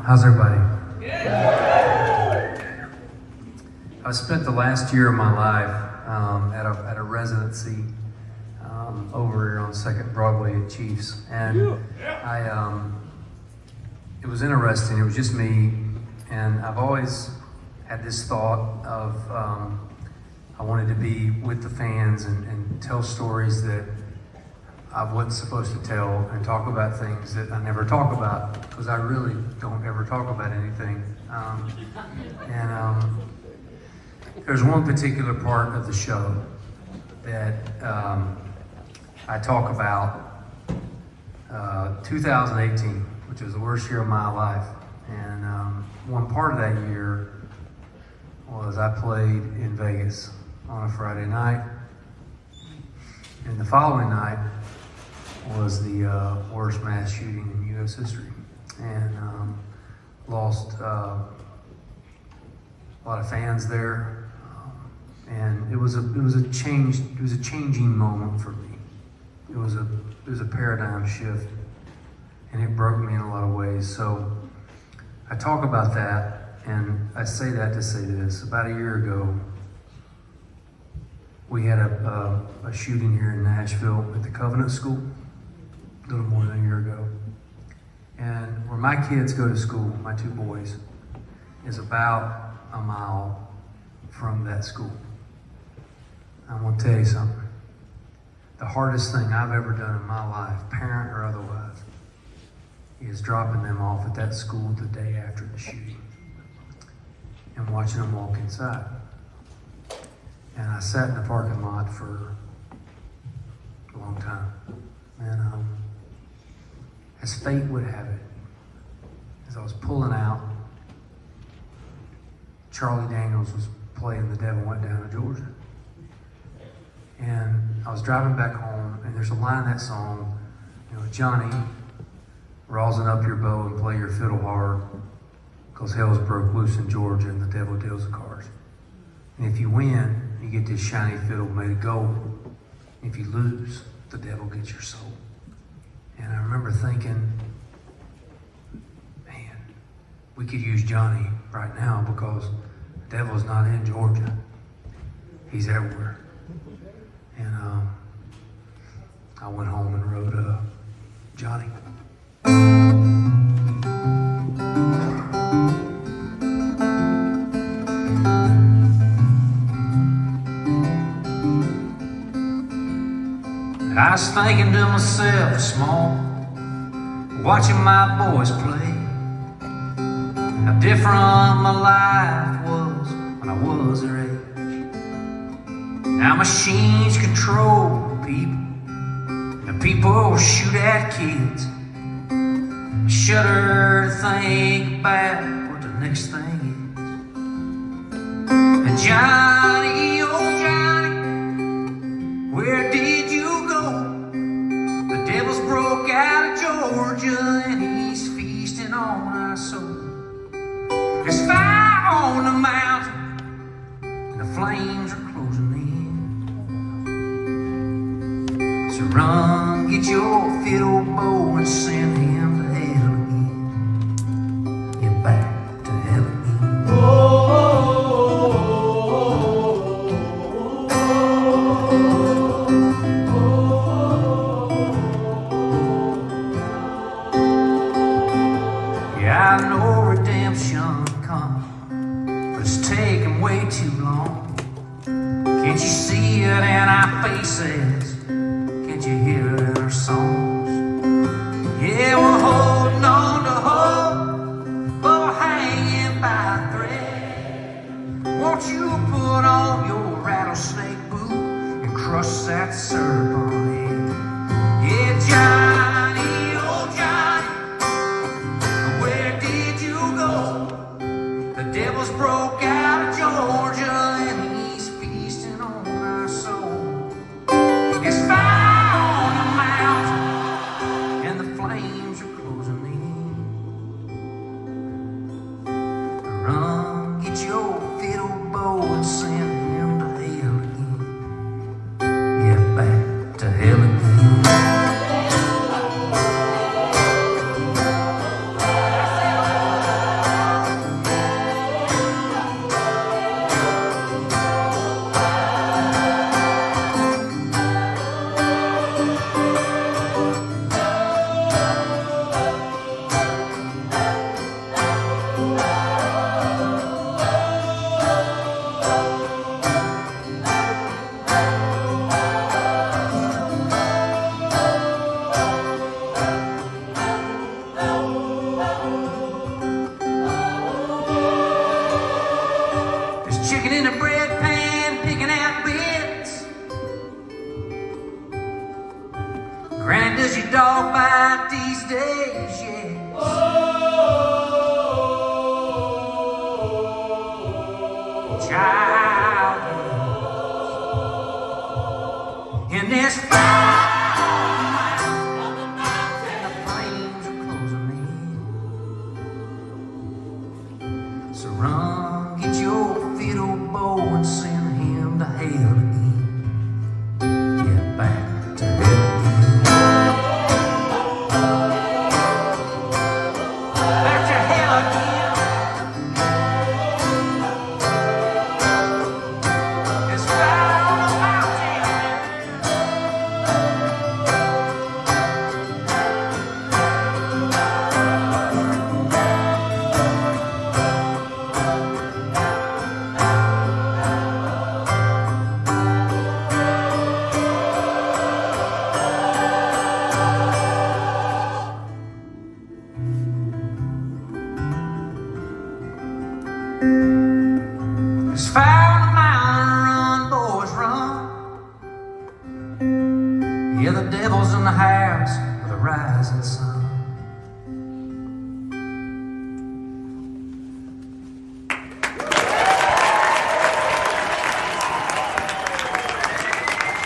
How's everybody? I spent the last year of my life at a residency over here on 2nd Broadway at Chiefs, and it was interesting. It was just me, and I've always had this thought of I wanted to be with the fans and tell stories that I wasn't supposed to tell, and talk about things that I never talk about, because I really don't ever talk about anything. There's one particular part of the show that I talk about 2018, which was the worst year of my life. And one part of that year was I played in Vegas on a Friday night, and the following night was the worst mass shooting in U.S. history, and lost a lot of fans there, and it was a changing moment for me. It was a paradigm shift, and it broke me in a lot of ways. So I talk about that, and I say that to say this: about a year ago, we had a shooting here in Nashville at the Covenant School, a little more than a year ago. And where my kids go to school, my two boys, is about a mile from that school. I'm gonna tell you something. The hardest thing I've ever done in my life, parent or otherwise, is dropping them off at that school the day after the shooting and watching them walk inside. And I sat in the parking lot for a long time. And as fate would have it, as I was pulling out, Charlie Daniels was playing The Devil Went Down to Georgia. And I was driving back home, and there's a line in that song, Johnny, rosin up your bow and play your fiddle hard, 'cause hell's broke loose in Georgia and the devil deals the cards. And if you win, you get this shiny fiddle made of gold. If you lose, the devil gets your soul. And I remember thinking, man, we could use Johnny right now, because the devil's not in Georgia. He's everywhere. And I went home and wrote Johnny. I was thinking to myself, small, watching my boys play, how different my life was when I was their age. Now machines control people, and people shoot at kids. I shudder to think about what the next thing is. And Johnny, oh Johnny, where did you go? The devil's broke out of Georgia, and he's feasting on our soul. There's fire on the mountain, and the flames are closing in. So run, get your fiddle bow, and send him to hell again. Get back to hell again. Yeah, I know redemption coming, but it's taking way too long. Can't you see it in our faces? Can't you hear it in our songs? Yeah, we're holding on to hope, but we're hanging by a thread. Won't you put on your rattlesnake boot and crush that serpent head? Yeah, Johnny, oh Johnny, where did you go? The devil's broke out of Georgia, and he's feasting on our soul. It's fire on the mountain, and the flames are closing in. Run, get your fiddle bow, and send him to hell again. Yeah, back to hell again. So run, get your fiddle bow and send him to hell again. Yeah, back to hell again. Back to hell again. It's found a mountain. It's found a mountain, run, boys, run. Yeah, the devil's in the house with a rising sun.